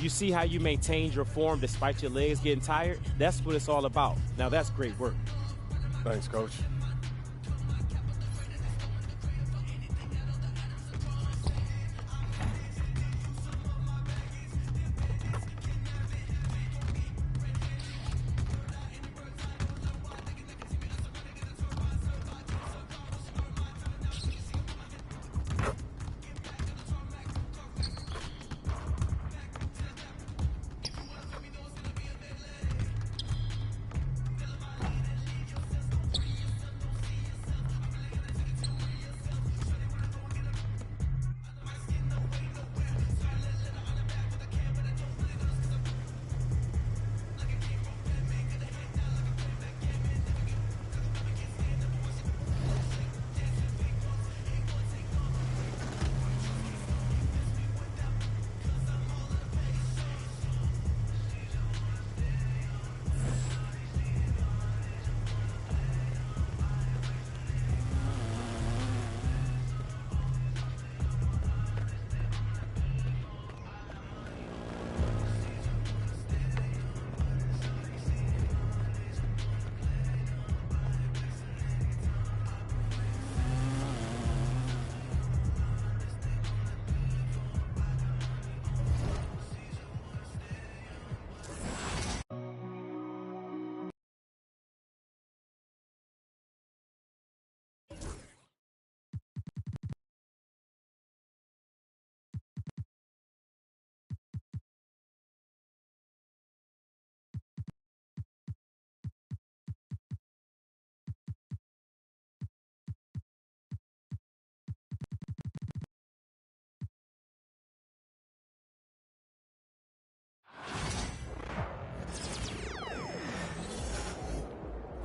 You see how you maintained your form despite your legs getting tired? That's what it's all about. Now that's great work. Thanks, Coach.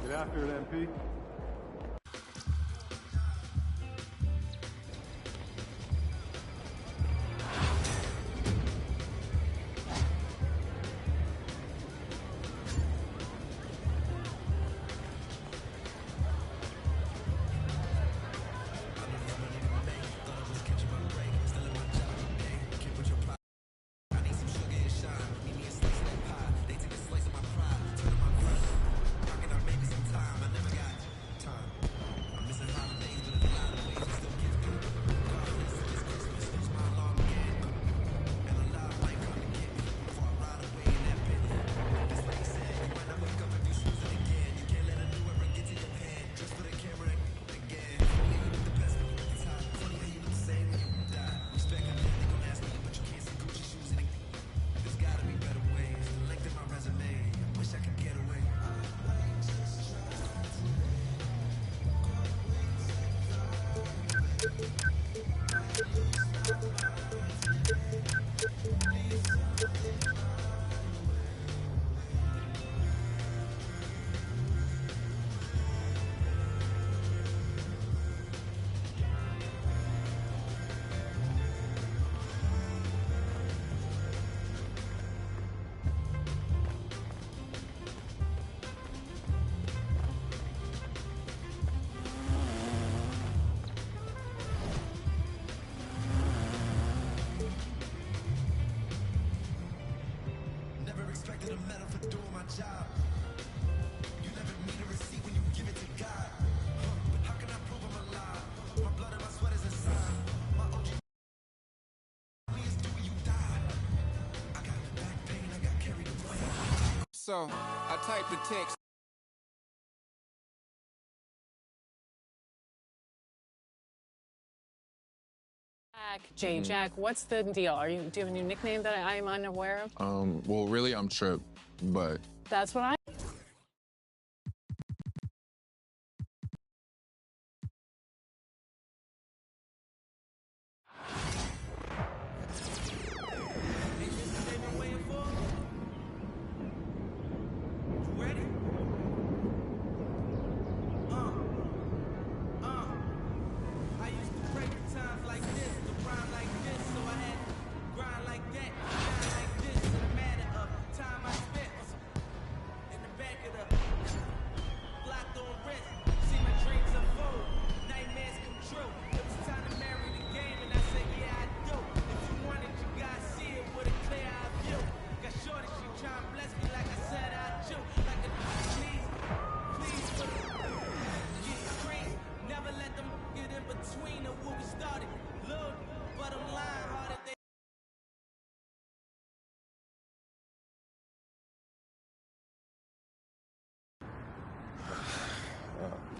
Get after it, MP. So, I typed the text. Jack, what's the deal? Do you have a new nickname that I'm unaware of? Well, really, I'm Trip, but... That's what I...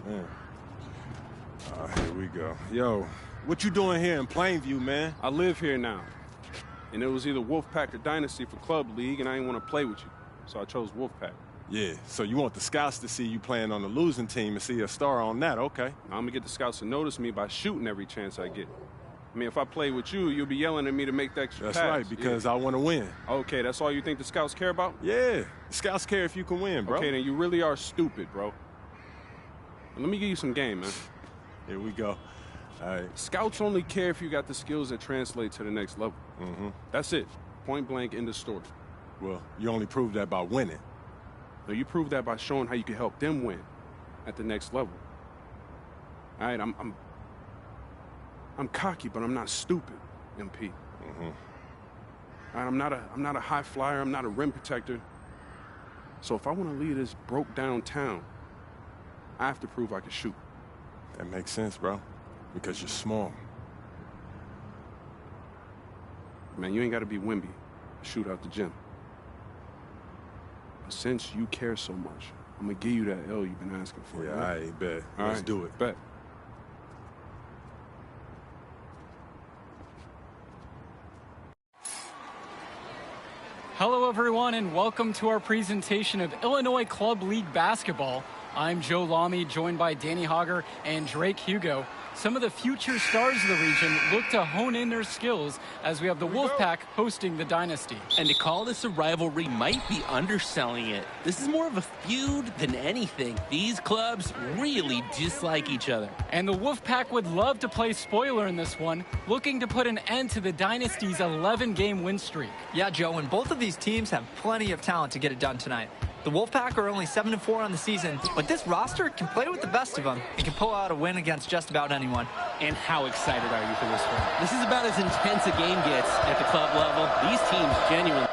Man. Here we go. Yo, what you doing here in Plainview, man? I live here now. And it was either Wolfpack or Dynasty for Club League, and I didn't want to play with you. So I chose Wolfpack. Yeah, so you want the scouts to see you playing on the losing team and see a star on that, okay. I'm going to get the scouts to notice me by shooting every chance I get. I mean, if I play with you, you'll be yelling at me to make the extra pass. That's right, because I want to win. Okay, that's all you think the scouts care about? Yeah, the scouts care if you can win, bro. Okay, then you really are stupid, bro. Let me give you some game, man. Here we go. All right. Scouts only care if you got the skills that translate to the next level. That's it. Point blank, end of story. Well, you only prove that by winning. No, you prove that by showing how you can help them win at the next level. All right, I'm cocky, but I'm not stupid, MP. All right, I'm not a high flyer. I'm not a rim protector. So if I want to lead this broke down town, I have to prove I can shoot. That makes sense, bro, because you're small. Man, you ain't got to be Wimby to shoot out the gym. But since you care so much, I'm going to give you that L you've been asking for. Yeah, right? I bet. All Let's right, do it. Bet. Hello, everyone, and welcome to our presentation of Illinois Club League Basketball. I'm Joe Lamy, joined by Danny Hogger and Drake Hugo. Some of the future stars of the region look to hone in their skills as we have the Wolfpack hosting the Dynasty. And to call this a rivalry might be underselling it. This is more of a feud than anything. These clubs really dislike each other. And the Wolfpack would love to play spoiler in this one, looking to put an end to the Dynasty's 11-game win streak. Yeah, Joe, and both of these teams have plenty of talent to get it done tonight. The Wolfpack are only 7-4 on the season, but this roster can play with the best of them and can pull out a win against just about anyone. And how excited are you for this one? This is about as intense a game gets at the club level. These teams genuinely...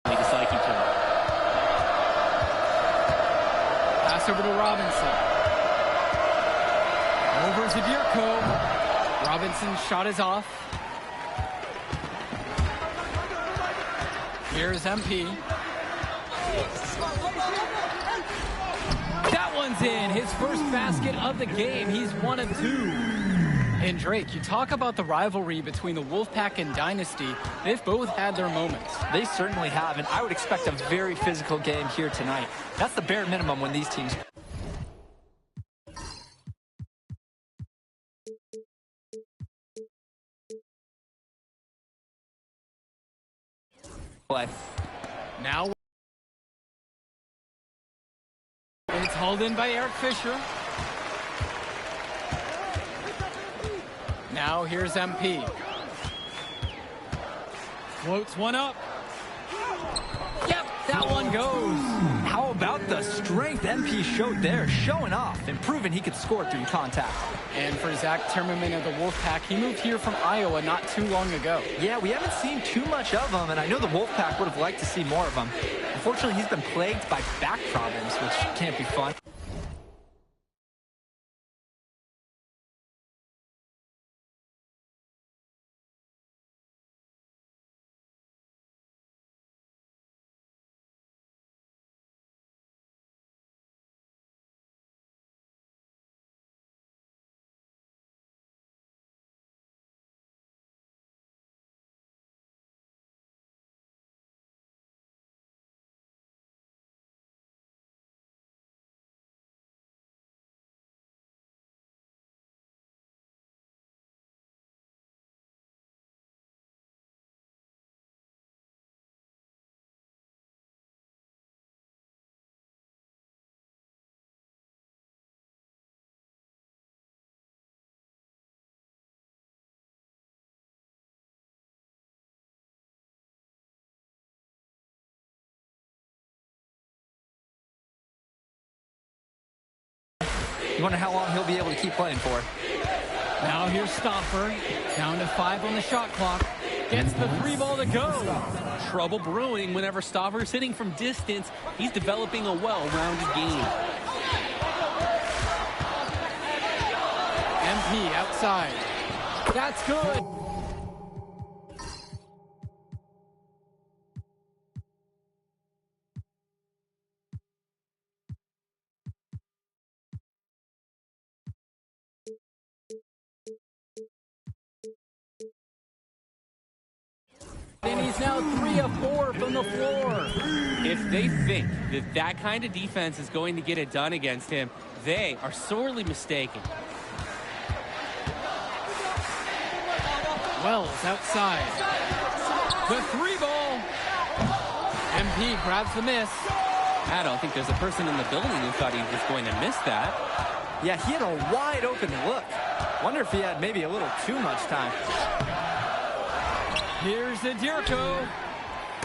They dislike each other. Pass over to Robinson. Over to Dierko. Robinson's shot is off. Here's MP. That one's in. His first basket of the game. He's 1 of 2. And Drake, you talk about the rivalry between the Wolfpack and Dynasty. They've both had their moments. They certainly have, and I would expect a very physical game here tonight. That's the bare minimum when these teams play. Now it's hauled in by Eric Fisher. Now here's MP. Floats one up. Yep, that one goes. How about the strength MP showed there, showing off and proving he could score through contact. And for Zach Timmerman of the Wolfpack, he moved here from Iowa not too long ago. Yeah, we haven't seen too much of him, and I know the Wolfpack would have liked to see more of him. Unfortunately, he's been plagued by back problems, which can't be fun. You wonder how long he'll be able to keep playing for. Now here's Stoffer, down to 5 on the shot clock. Gets the 3 ball to go. Trouble brewing whenever Stoffer's hitting from distance. He's developing a well-rounded game. MP outside. That's good. And he's now 3 of 4 from the floor. If they think that that kind of defense is going to get it done against him, they are sorely mistaken. Wells outside. The 3 ball. MP grabs the miss. I don't think there's a person in the building who thought he was going to miss that. Yeah, he had a wide open look. Wonder if he had maybe a little too much time. Here's the Dirko.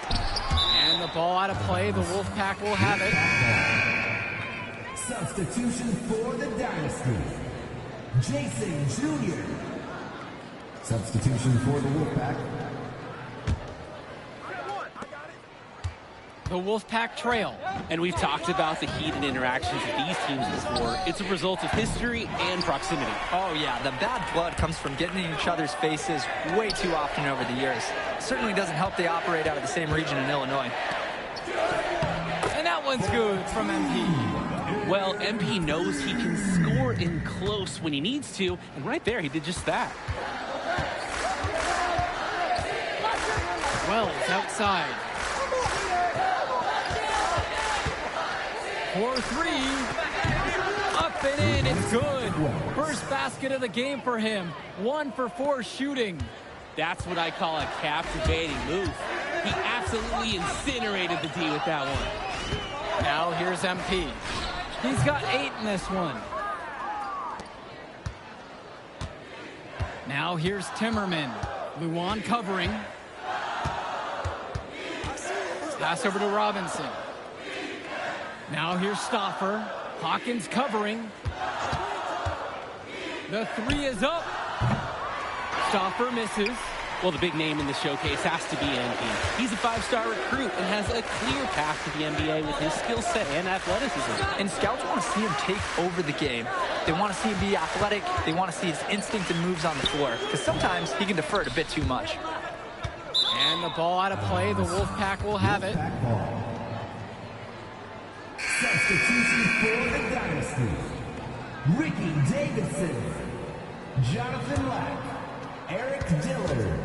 And the ball out of play. The Wolfpack will have it. Substitution for the Dynasty. Jason Jr. Substitution for the Wolfpack. The Wolfpack trail. And we've talked about the heated interactions of these teams before. It's a result of history and proximity. Oh, yeah. The bad blood comes from getting in each other's faces way too often over the years. Certainly doesn't help they operate out of the same region in Illinois. And that one's good from MP. Well, MP knows he can score in close when he needs to, and right there he did just that. Wells outside. 4-3. Up and in. It's good. First basket of the game for him. 1 for 4 shooting. That's what I call a captivating move. He absolutely incinerated the D with that one. Now here's MP. He's got 8 in this one. Now here's Timmerman. Luan covering. Pass over to Robinson. Now here's Stoffer. Hawkins covering. The 3 is up. Stoffer misses. Well, the big name in the showcase has to be MP. He's a 5-star recruit and has a clear path to the NBA with his skill set and athleticism. And scouts want to see him take over the game. They want to see him be athletic. They want to see his instinct and moves on the floor. Because sometimes he can defer it a bit too much. And the ball out of play. The Wolfpack will have it. Substitution for the Dynasty. Ricky Davidson. Jonathan Lack. Eric Dillard.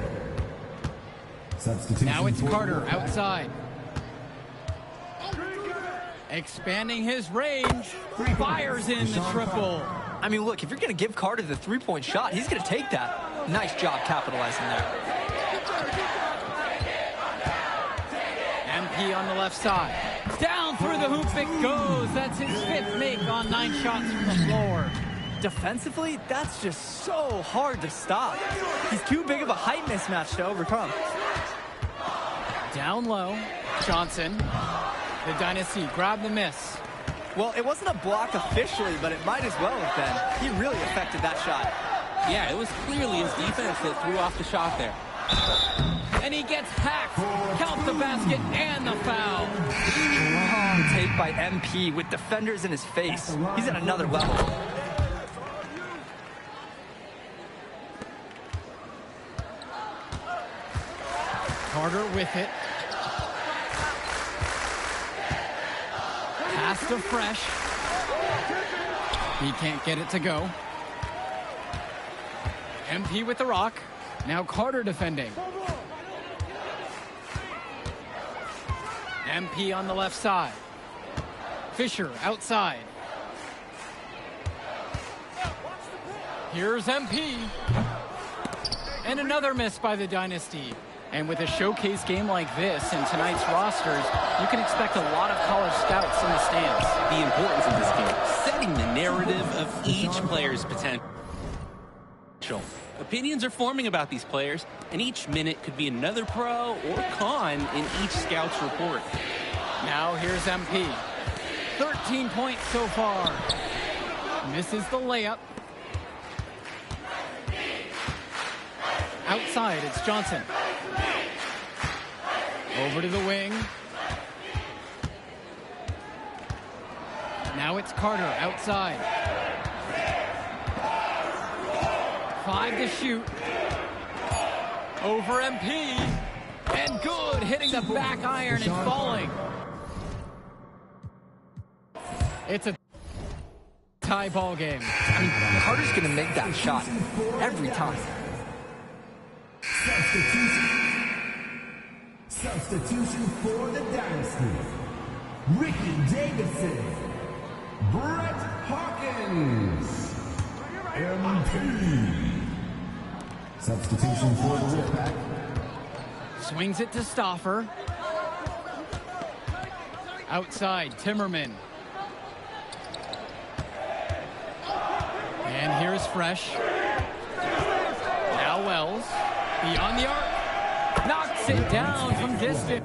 Substitution. Now it's Carter outside. Expanding his range. Fires in the triple. I mean, look, if you're going to give Carter the 3-point shot, he's going to take that. Nice job capitalizing there. MP on the left side. Down through the hoop it goes. That's his 5th make on 9 shots from the floor. Defensively, that's just so hard to stop. He's too big of a height mismatch to overcome. Down low. Johnson. The Dynasty grab the miss. Well, it wasn't a block officially, but it might as well have been. He really affected that shot. Yeah, it was clearly his defense that threw off the shot there. And he gets hacked. Count the basket and the foul. Strong take by MP with defenders in his face. He's at another level. Carter with it. Pass to Fresh. He can't get it to go. MP with the rock. Now Carter defending. MP on the left side. Fisher outside. Here's MP. And another miss by the Dynasty. And with a showcase game like this in tonight's rosters, you can expect a lot of college scouts in the stands. The importance of this game, setting the narrative of each player's potential. Opinions are forming about these players, and each minute could be another pro or con in each scout's report. Now here's MP. 13 points so far. Misses the layup. Outside, it's Johnson. Over to the wing. Now it's Carter outside. 5 to shoot. Over MP. And good, hitting the back iron and falling. It's a tie ball game. I mean, Carter's going to make that shot every time. Substitution for the Dynasty. Ricky Davidson. Brett Hawkins. MP. Substitution for the Wolfpack. Swings it to Stauffer. Outside, Timmerman. And here's Fresh. Now Wells. Beyond the arc. Knocks it down from distance.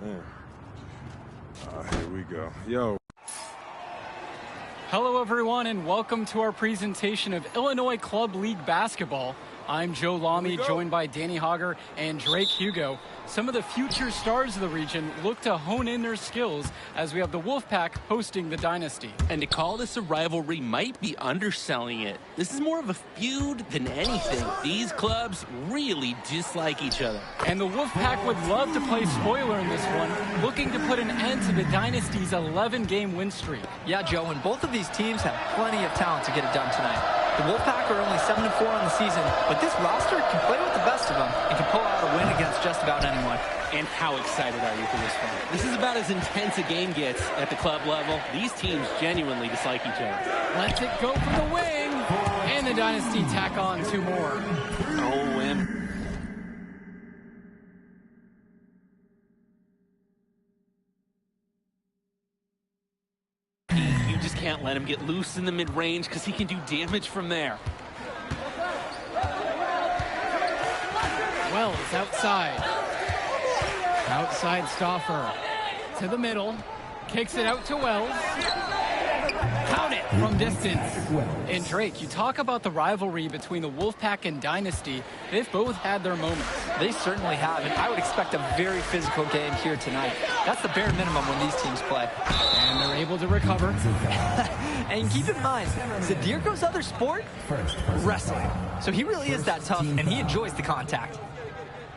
Man. Here we go. Yo. Hello, everyone, and welcome to our presentation of Illinois Club League Basketball. I'm Joe Lamy, joined by Danny Hogger and Drake Hugo. Some of the future stars of the region look to hone in their skills as we have the Wolfpack hosting the Dynasty. And to call this a rivalry might be underselling it. This is more of a feud than anything. These clubs really dislike each other. And the Wolfpack would love to play spoiler in this one, looking to put an end to the Dynasty's 11-game win streak. Yeah, Joe, and both of these teams have plenty of talent to get it done tonight. The Wolfpack are only 7-4 on the season, but this roster can play with the best of them and can pull out a win against just about anyone. And how excited are you for this one? This is about as intense a game gets at the club level. These teams genuinely dislike each other. Lets it go from the wing, and the Dynasty tack on 2 more. Oh, and you just can't let him get loose in the mid-range because he can do damage from there. Wells outside. Outside Stauffer. To the middle. Kicks it out to Wells. Count it from distance. And Drake, you talk about the rivalry between the Wolfpack and Dynasty. They've both had their moments. They certainly have, and I would expect a very physical game here tonight. That's the bare minimum when these teams play. And they're able to recover. And keep in mind, Zadirko's other sport? Wrestling. So he really is that tough, and he enjoys the contact.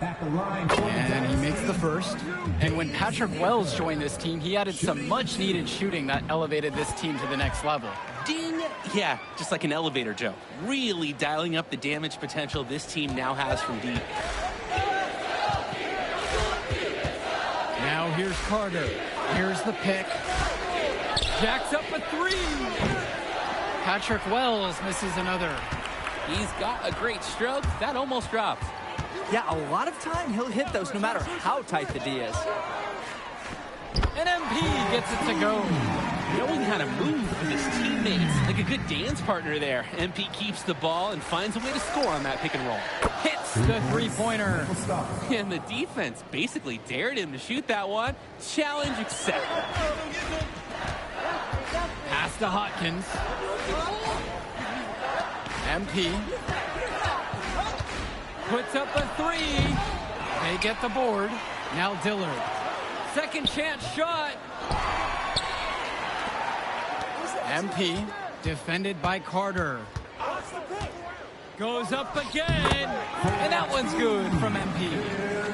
And he makes the first. And when Patrick Wells joined this team, he added some much-needed shooting that elevated this team to the next level. Ding! Yeah, just like an elevator, Joe. Really dialing up the damage potential this team now has from deep. Now here's Carter. Here's the pick. Jacks up a 3. Patrick Wells misses another. He's got a great stroke. That almost dropped. Yeah, a lot of time he'll hit those no matter how tight the D is. And MP gets it to go. Knowing how to move with his teammates, like a good dance partner there. MP keeps the ball and finds a way to score on that pick and roll. hits the three-pointer. And the defense basically dared him to shoot that one. Challenge accepted. Pass to Hotkins. MP puts up a three. They get the board. Now Dillard. Second chance shot. MP defended by Carter. Goes up again. And that one's good from MP.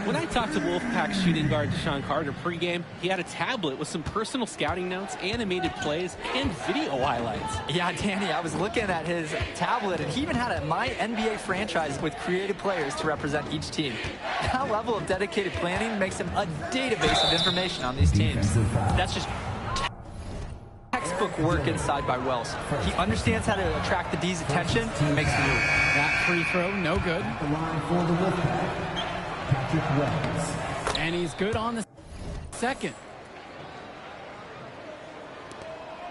When I talked to Wolfpack shooting guard Deshaun Carter pregame, he had a tablet with some personal scouting notes, animated plays, and video highlights. Yeah, Danny, I was looking at his tablet, and he even had a My NBA franchise with creative players to represent each team. That level of dedicated planning makes him a database of information on these teams. That's just textbook work inside by Wells. He understands how to attract the D's attention and makes the move. That free throw, no good. The line for the Wolfpack, Patrick Wells. And he's good on the second.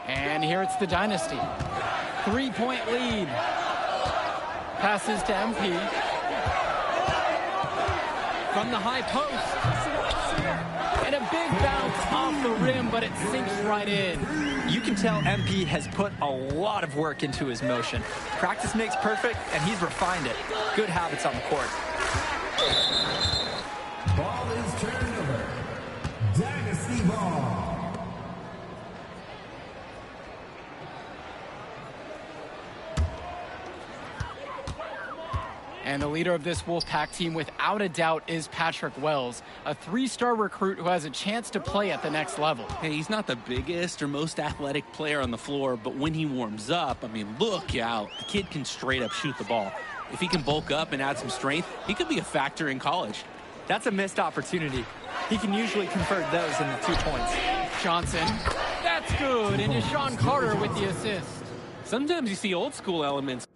And here it's the Dynasty. 3-point lead. Passes to MP. From the high post. And a big bounce off the rim, but it sinks right in. You can tell MP has put a lot of work into his motion. Practice makes perfect, and he's refined it. Good habits on the court. Ball is turned over. Dynasty ball. And the leader of this Wolfpack team, without a doubt, is Patrick Wells, a three-star recruit who has a chance to play at the next level. Hey, he's not the biggest or most athletic player on the floor, but when he warms up, I mean, look out. The kid can straight up shoot the ball. If he can bulk up and add some strength, he could be a factor in college. That's a missed opportunity. He can usually convert those into 2 points. Johnson, that's good, and Deshaun Carter with the assist. Sometimes you see old school elements.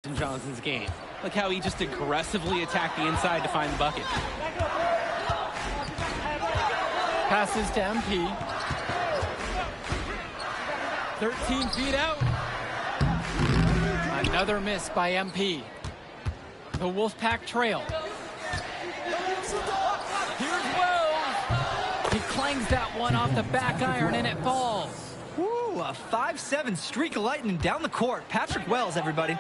In Johnson's game. Look how he just aggressively attacked the inside to find the bucket. Passes to MP. 13 feet out. Another miss by MP. The Wolfpack trail. Here's Wells. He clangs that one off the back iron and it falls. Woo, a 5-7 streak of lightning down the court. Patrick Wells, everybody.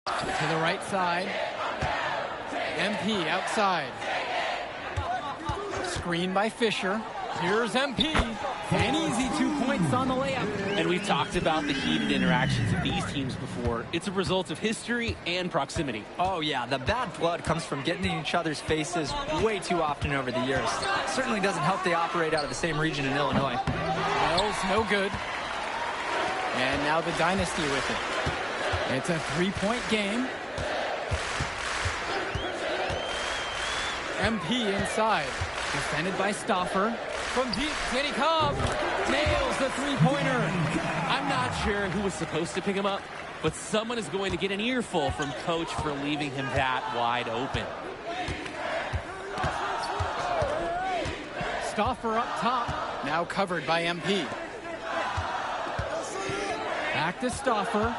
To the right side. MP outside. Screen by Fisher. Here's MP. An easy 2 points on the layup. And we've talked about the heated interactions of these teams before. It's a result of history and proximity. Oh, yeah. The bad blood comes from getting in each other's faces way too often over the years. Certainly doesn't help they operate out of the same region in Illinois. Wells, no good. And now the Dynasty with it. It's a 3-point game. MP inside. Defended by Stauffer. From deep, Danny Cobb nails the three-pointer. I'm not sure who was supposed to pick him up, but someone is going to get an earful from Coach for leaving him that wide open. Stauffer up top. Now covered by MP. Back to Stauffer.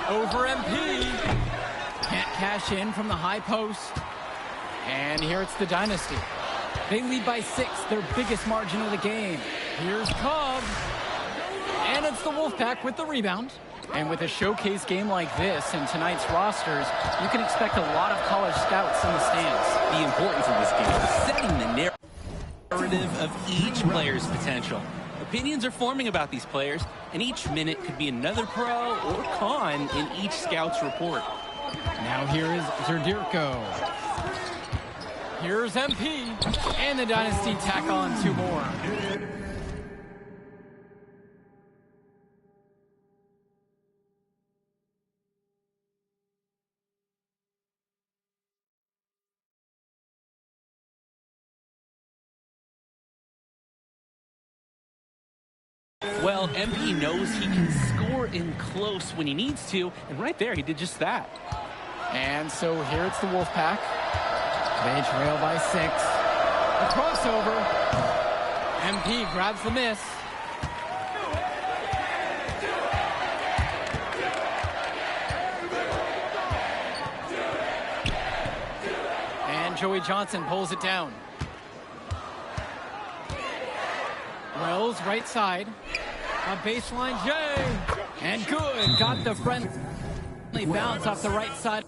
Over MP. Can't cash in from the high post. And here it's the Dynasty. They lead by 6, their biggest margin of the game. Here's Cobb. And it's the Wolfpack with the rebound. And with a showcase game like this in tonight's rosters, you can expect a lot of college scouts in the stands. The importance of this game is setting the narrative of each player's potential. Opinions are forming about these players, and each minute could be another pro or con in each scout's report. Now here is Zerdirko. Here's MP, and the Dynasty tack on 2 more. Well, MP knows he can score in close when he needs to, and right there he did just that. And so here it's the Wolfpack. They trail by 6. A crossover. MP grabs the miss. And Joey Johnson pulls it down. Wells right side. A baseline J. And good. Got the friendly bounce off the right side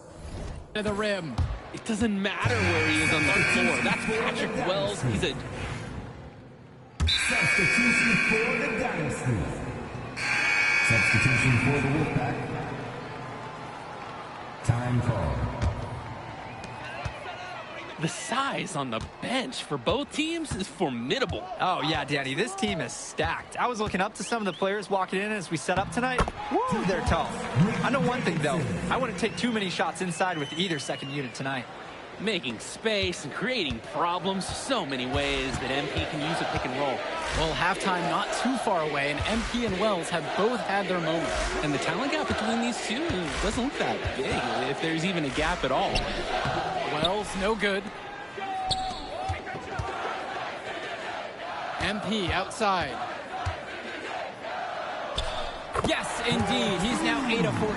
of the rim. It doesn't matter where he is on the floor. That's Patrick Wells. He's a... Substitution for the Dynasty. Substitution for the Wolfpack. Time call. The size on the bench for both teams is formidable. Oh, yeah, Danny, this team is stacked. I was looking up to some of the players walking in as we set up tonight. Woo, they're tall. I know one thing, though. I wouldn't take too many shots inside with either second unit tonight. Making space and creating problems, so many ways that MP can use a pick and roll. Well, halftime not too far away, and MP and Wells have both had their moments. And the talent gap between these two doesn't look that big, if there's even a gap at all. Wells, no good. MP outside. Yes, indeed. He's now 8 of 14.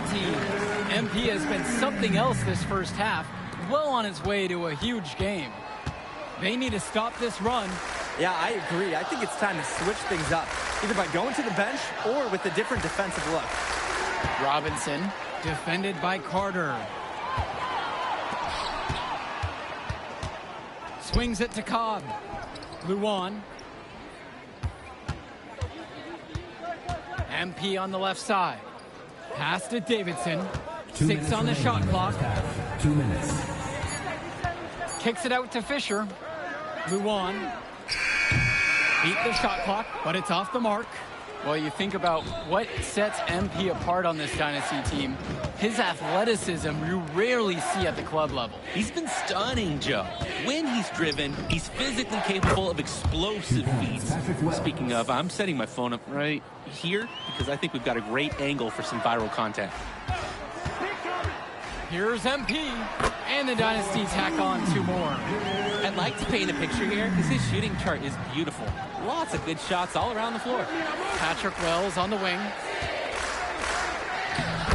MP has been something else this first half, well on his way to a huge game. They need to stop this run. Yeah, I agree. I think it's time to switch things up, either by going to the bench or with a different defensive look. Robinson, defended by Carter. Swings it to Cobb. Luan. MP on the left side. Pass to Davidson. 6 on the shot clock. 2 minutes. Kicks it out to Fisher. Luan. Beat the shot clock, but it's off the mark. Well, you think about what sets MP apart on this Dynasty team. His athleticism you rarely see at the club level. He's been stunning, Joe. When he's driven, he's physically capable of explosive feats. Speaking of, I'm setting my phone up right here because I think we've got a great angle for some viral content. Here's MP, and the Dynasty tack on 2 more. I'd like to paint a picture here because his shooting chart is beautiful. Lots of good shots all around the floor. Patrick Wells on the wing.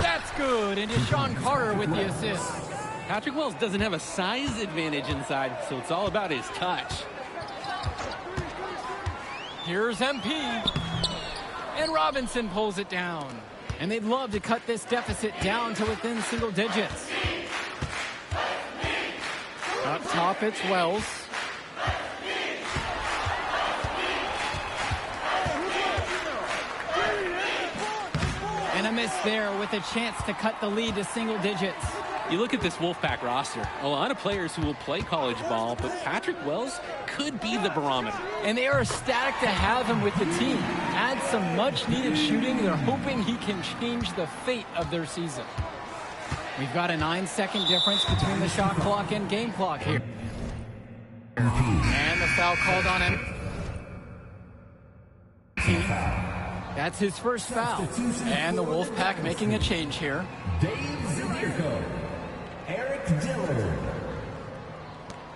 That's good, and Deshaun Carter with the assist. Patrick Wells doesn't have a size advantage inside, so it's all about his touch. Here's MP, and Robinson pulls it down. And they'd love to cut this deficit down to within single digits. Up top, it's Wells. And a miss there with a chance to cut the lead to single digits. You look at this Wolfpack roster, a lot of players who will play college ball, but Patrick Wells could be the barometer. And they are ecstatic to have him with the team. Add some much-needed shooting. They're hoping he can change the fate of their season. We've got a 9-second difference between the shot clock and game clock here. And the foul called on him. That's his first foul. And the Wolfpack making a change here. Eric Dillard.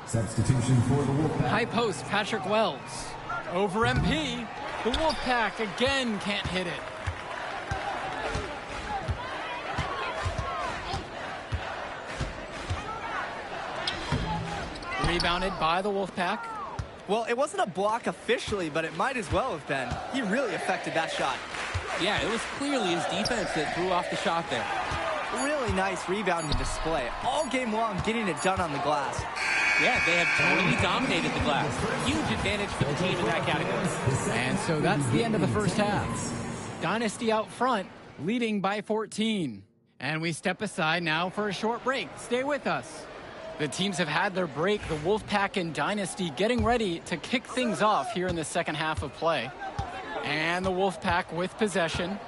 Substitution for the Wolfpack. High post, Patrick Wells. Over MP. The Wolfpack again can't hit it. Rebounded by the Wolfpack. Well, it wasn't a block officially, but it might as well have been. He really affected that shot. Yeah, it was clearly his defense that threw off the shot there. Really nice rebounding display. All game long, getting it done on the glass. Yeah, they have totally dominated the glass. Huge advantage for the team in that category. And so that's the end of the first half. Dynasty out front, leading by 14. And we step aside now for a short break. Stay with us. The teams have had their break. The Wolfpack and Dynasty getting ready to kick things off here in the second half of play. And the Wolfpack with possession.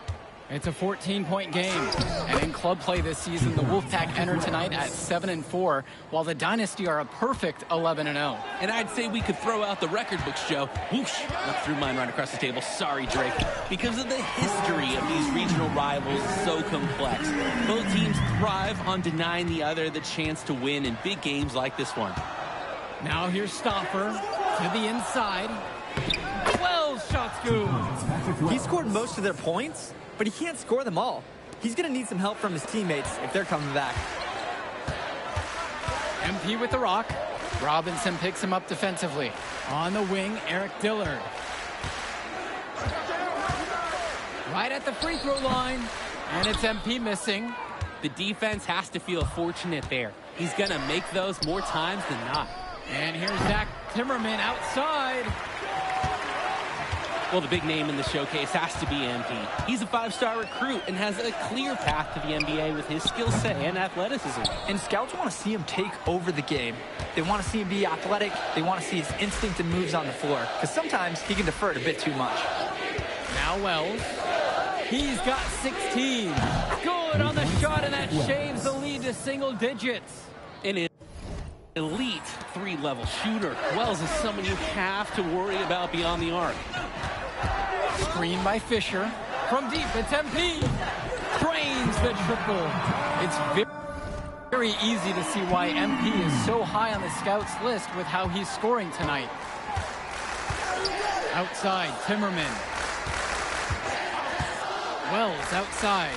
It's a 14-point game. And in club play this season, the Wolfpack enter tonight at 7-4, while the Dynasty are a perfect 11-0. And I'd say we could throw out the record books, Joe. Whoosh! I threw mine right across the table. Sorry, Drake. Because of the history of these regional rivals, so complex. Both teams thrive on denying the other the chance to win in big games like this one. Now here's Stauffer to the inside. Wells shots good. He scored most of their points, but he can't score them all. He's going to need some help from his teammates if they're coming back. MP with the rock. Robinson picks him up defensively. On the wing, Eric Dillard. Right at the free throw line. And it's MP missing. The defense has to feel fortunate there. He's going to make those more times than not. And here's Zach Timmerman outside. Well, the big name in the showcase has to be MP. He's a 5-star recruit and has a clear path to the NBA with his skill set and athleticism. And scouts want to see him take over the game. They want to see him be athletic. They want to see his instinct and moves on the floor. Because sometimes he can defer it a bit too much. Now Wells. He's got 16. Good on the shot, and that shaves the lead to single digits. An elite 3-level shooter. Wells is someone you have to worry about beyond the arc. Screen by Fisher. From deep, it's MP. Drains the triple. It's very easy to see why MP is so high on the scouts list with how he's scoring tonight. Outside, Timmerman. Wells outside.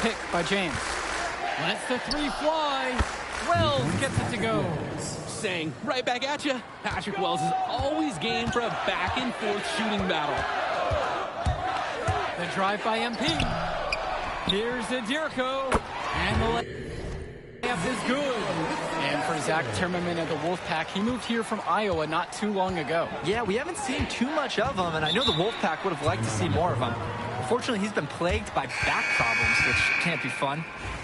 Pick by James. Lets the three fly. Wells gets it to go. Saying right back at you. Patrick Wells is always game for a back-and-forth shooting battle. The drive by MP. Here's Adirko. And the layup is good. And for Zach Timmerman of the Wolfpack, he moved here from Iowa not too long ago. Yeah, we haven't seen too much of him, and I know the Wolfpack would have liked to see more of him. Unfortunately, he's been plagued by back problems, which can't be fun.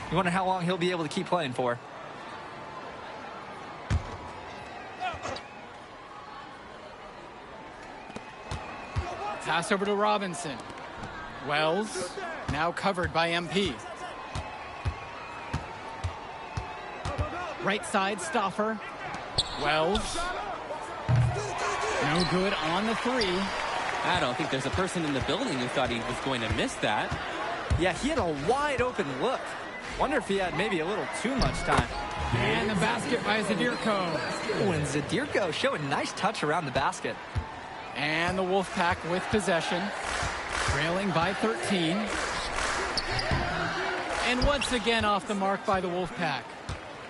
You wonder how long he'll be able to keep playing for. Pass over to Robinson. Wells, now covered by MP. Right side, Stauffer. Wells. No good on the three. I don't think there's a person in the building who thought he was going to miss that. Yeah, he had a wide open look. Wonder if he had maybe a little too much time. And the basket by Zadirko. And Zadirko showing nice touch around the basket. And the Wolfpack with possession. Trailing by 13. And once again off the mark by the Wolfpack.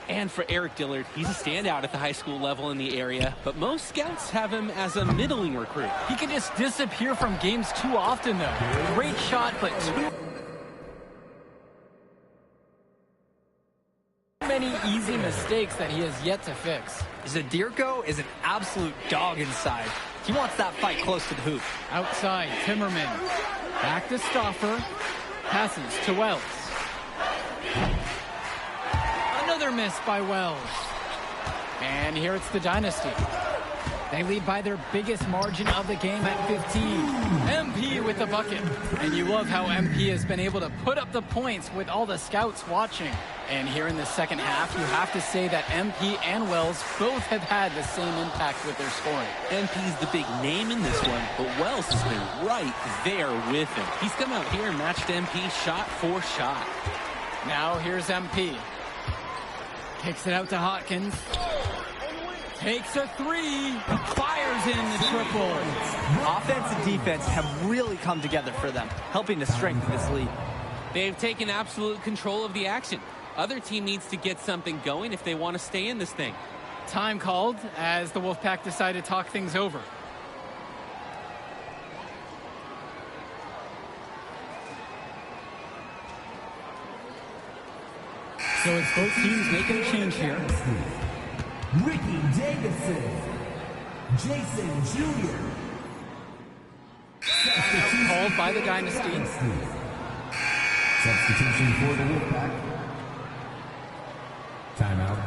And for Eric Dillard, he's a standout at the high school level in the area, but most scouts have him as a middling recruit. He can just disappear from games too often, though. Great shot, but too many easy mistakes that he has yet to fix. Zadirko is an absolute dog inside. He wants that fight close to the hoop. Outside, Timmerman. Back to Stauffer. Passes to Wells. Another miss by Wells. And here it's the Dynasty. They lead by their biggest margin of the game at 15. MP with the bucket. And you love how MP has been able to put up the points with all the scouts watching. And here in the second half, you have to say that MP and Wells both have had the same impact with their scoring. MP's the big name in this one, but Wells has been right there with him. He's come out here and matched MP shot for shot. Now here's MP. Kicks it out to Hawkins. Takes a three. Fires in the triple. Offense and defense have really come together for them, helping to strengthen this lead. They've taken absolute control of the action. Other team needs to get something going if they want to stay in this thing. Time called as the Wolfpack decide to talk things over. So it's both teams making a change here. Ricky Davidson, Jason Jr. Called by the Dynasty. Substitution for the Wolfpack. Timeout.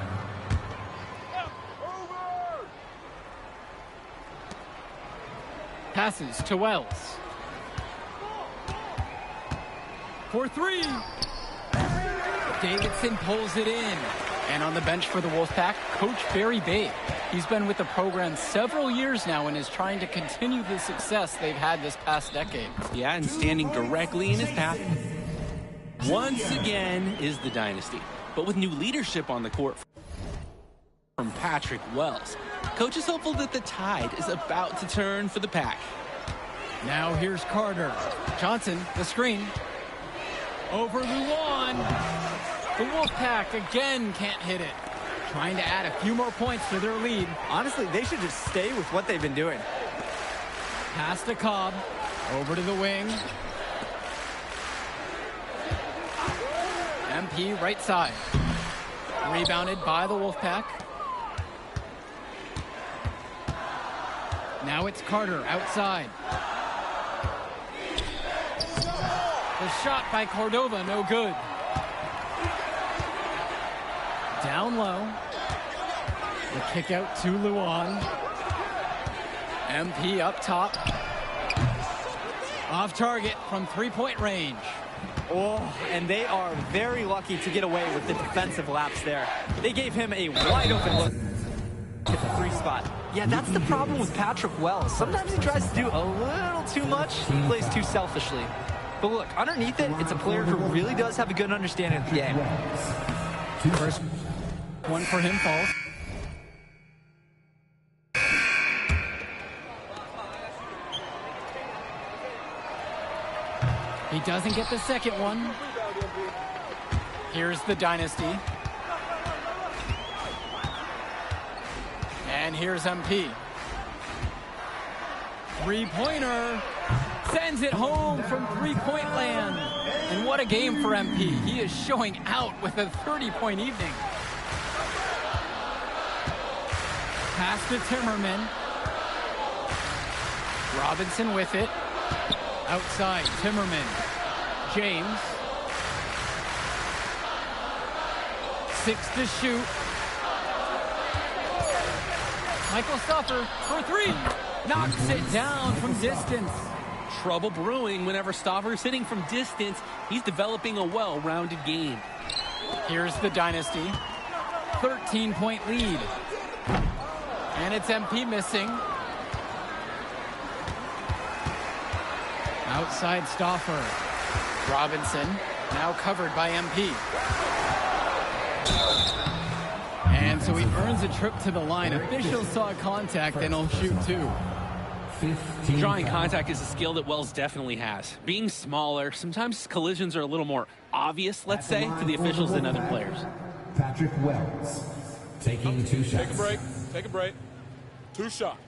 Passes to Wells. For three. Davidson pulls it in. And on the bench for the Wolfpack, Coach Barry Bay. He's been with the program several years now and is trying to continue the success they've had this past decade. Yeah, and standing directly in his path once again is the Dynasty. But with new leadership on the court from Patrick Wells, Coach is hopeful that the tide is about to turn for the Pack. Now here's Carter. Johnson, the screen. Over Luan. The Wolfpack again can't hit it. Trying to add a few more points to their lead. Honestly, they should just stay with what they've been doing. Pass to Cobb. Over to the wing. MP right side. Rebounded by the Wolfpack. Now it's Carter outside. The shot by Cordova, no good. Down low. The kick out to Luan. MP up top. Off target from three-point range. Oh, and they are very lucky to get away with the defensive lapse there. They gave him a wide open look at the three spot. Yeah, that's the problem with Patrick Wells. Sometimes he tries to do a little too much, he plays too selfishly. But look, underneath it, it's a player who really does have a good understanding of the game. First one for him falls. He doesn't get the second one. Here's the Dynasty. And here's MP. Three-pointer. Sends it home from three-point land. And what a game for MP. He is showing out with a 30-point evening. Pass to Timmerman. Robinson with it. Outside, Timmerman. James. 6 to shoot. Michael Stoffer for three. Knocks it down from distance. Trouble brewing whenever Stoffer's hitting from distance. He's developing a well-rounded game. Here's the Dynasty. 13-point lead. And it's MP missing. Outside Stoffer. Robinson, now covered by MP. And so he earns a trip to the line. Officials saw contact and he'll shoot two. Drawing contact is a skill that Wells definitely has. Being smaller, sometimes collisions are a little more obvious, let's say, to the officials than other players. Patrick Wells taking 2 shots. Take a break. Take a break. 2 shots.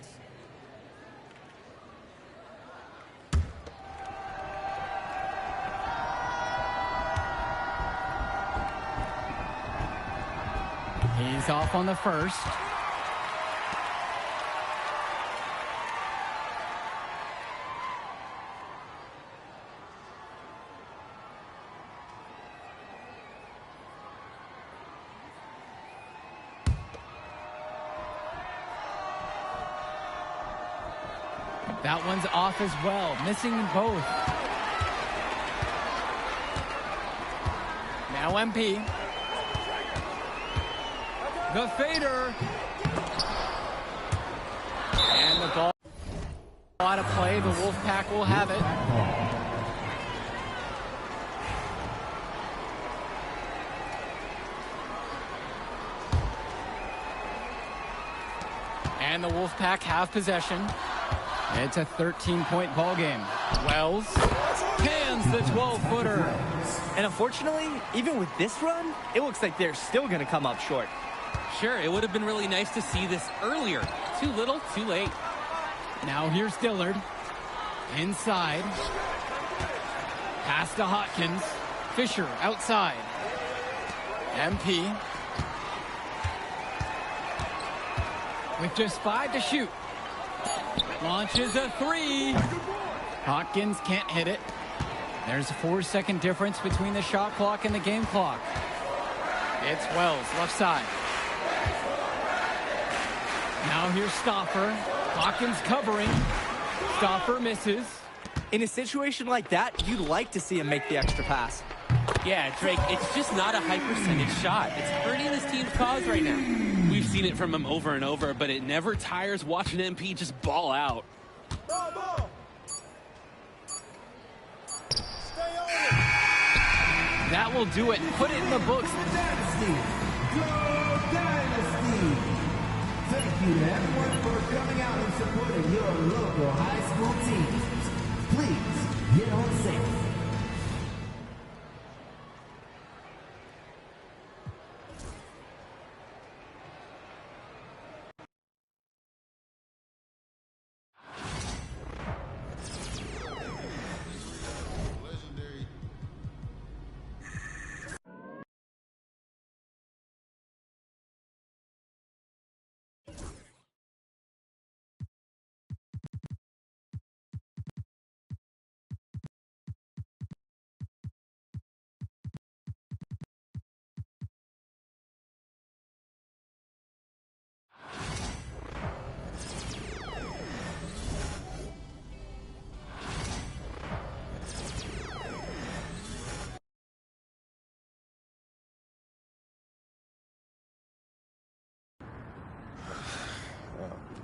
He's off on the first. That one's off as well, missing both. Now MP. The fader. And the ball out of play. The Wolfpack will have it. And the Wolfpack have possession. It's a 13-point ball game. Wells cans the 12-footer. And unfortunately, even with this run, it looks like they're still going to come up short. Sure, it would have been really nice to see this earlier. Too little, too late. Now here's Dillard. Inside. Pass to Hopkins. Fisher outside. MP. With just 5 to shoot. Launches a 3. Hopkins can't hit it. There's a 4-second difference between the shot clock and the game clock. It's Wells, left side. Now here's Stoffer. Hawkins covering. Stoffer misses. In a situation like that, you'd like to see him make the extra pass. Yeah, Drake, it's just not a high percentage shot. It's hurting this team's cause right now. We've seen it from him over and over, but it never tires watching MP just ball out. That will do it. Put it in the books. Dynasty. Go Dynasty. Thank you to everyone for coming out and supporting your local high school teams. Please get home safe.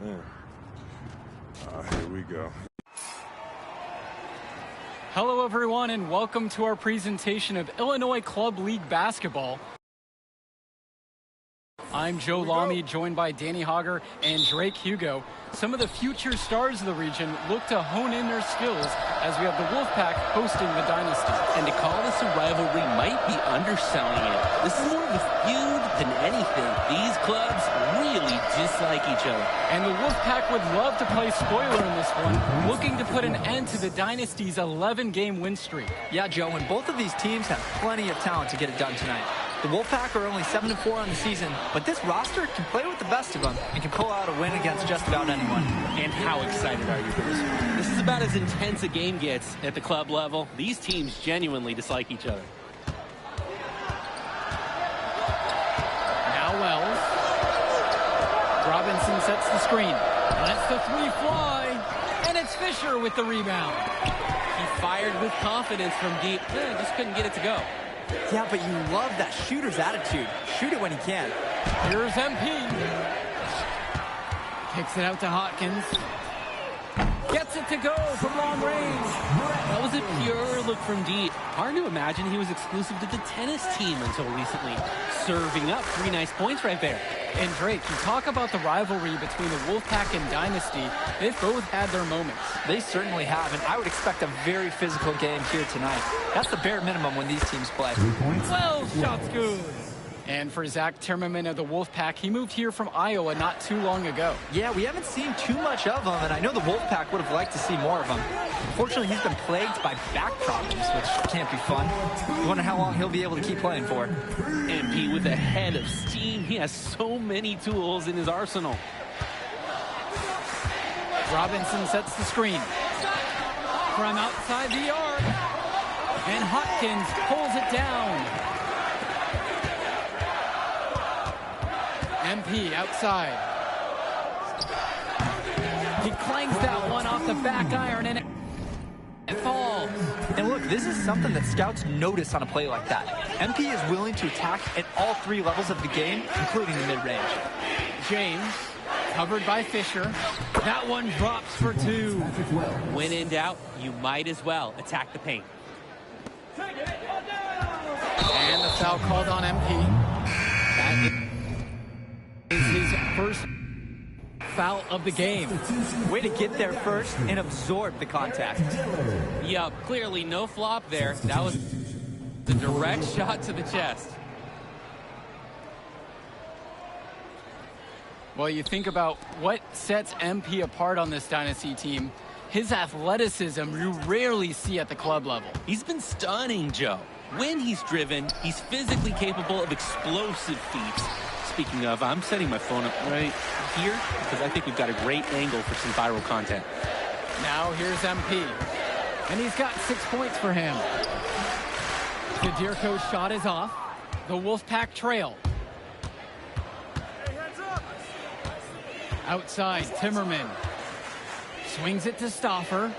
Man. Here we go. Hello, everyone, and welcome to our presentation of Illinois Club League Basketball. I'm Joe Lamy, joined by Danny Hogger and Drake Hugo. Some of the future stars of the region look to hone in their skills as we have the Wolfpack hosting the Dynasty. And to call this a rivalry might be underselling it. This is more of a feud than anything. These clubs really dislike each other. And the Wolfpack would love to play spoiler in this one, looking to put an end to the Dynasty's 11-game win streak. Yeah, Joe, and both of these teams have plenty of talent to get it done tonight. The Wolfpack are only 7-4 on the season, but this roster can play with the best of them and can pull out a win against just about anyone. And how excited are you for this one? This is about as intense a game gets at the club level. These teams genuinely dislike each other. Now Wells. Robinson sets the screen. Lets the 3 fly. And it's Fisher with the rebound. He fired with confidence from deep. Just couldn't get it to go. Yeah, but you love that shooter's attitude. Shoot it when he can. Here's MP. Kicks it out to Hopkins. Gets it to go from long range. That was a pure look from deep. Hard to imagine he was exclusive to the tennis team until recently. Serving up 3 nice points right there. And Drake, you talk about the rivalry between the Wolfpack and Dynasty. They've both had their moments. They certainly have, and I would expect a very physical game here tonight. That's the bare minimum when these teams play. 3 points. Well, shot's good. And for Zach Timmerman of the Wolfpack, he moved here from Iowa not too long ago. Yeah, we haven't seen too much of him, and I know the Wolfpack would have liked to see more of him. Unfortunately, he's been plagued by back problems, which can't be fun. You wonder how long he'll be able to keep playing for. MP with a head of steam. He has so many tools in his arsenal. Robinson sets the screen. From outside the arc. And Hopkins pulls it down. MP outside. He clangs that one off the back iron and it falls. And look, this is something that scouts notice on a play like that. MP is willing to attack at all 3 levels of the game, including the mid-range. James, covered by Fisher. That one drops for 2. When in doubt, you might as well attack the paint. And the foul called on MP. That is his first foul of the game. Way to get there first and absorb the contact. Yeah, clearly no flop there. That was the direct shot to the chest. Well, you think about what sets MP apart on this Dynasty team. His athleticism you rarely see at the club level. He's been stunning, Joe. When he's driven, he's physically capable of explosive feats. Speaking of, I'm setting my phone up right here because I think we've got a great angle for some viral content. Now here's MP, and he's got 6 points for him. Kadirko's shot is off. The Wolfpack trail. Outside, Timmerman. Swings it to Stauffer.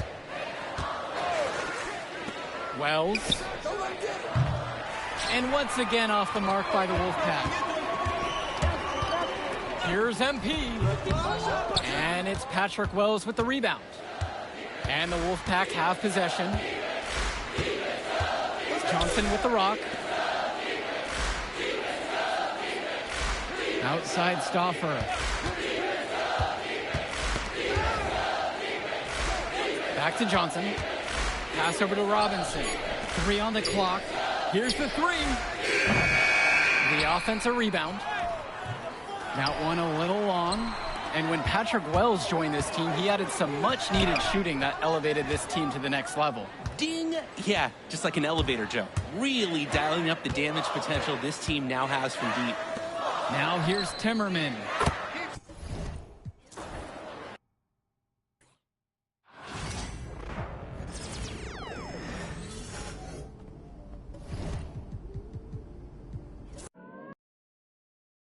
Wells. And once again off the mark by the Wolfpack. Here's MP. And it's Patrick Wells with the rebound. And the Wolfpack have possession. Johnson with the rock. Outside Stauffer. Back to Johnson. Pass over to Robinson. 3 on the clock. Here's the 3. The offensive rebound. That one a little long. And when Patrick Wells joined this team, he added some much-needed shooting that elevated this team to the next level. Ding! Yeah, just like an elevator, Joe. Really dialing up the damage potential this team now has from deep. Now here's Timmerman.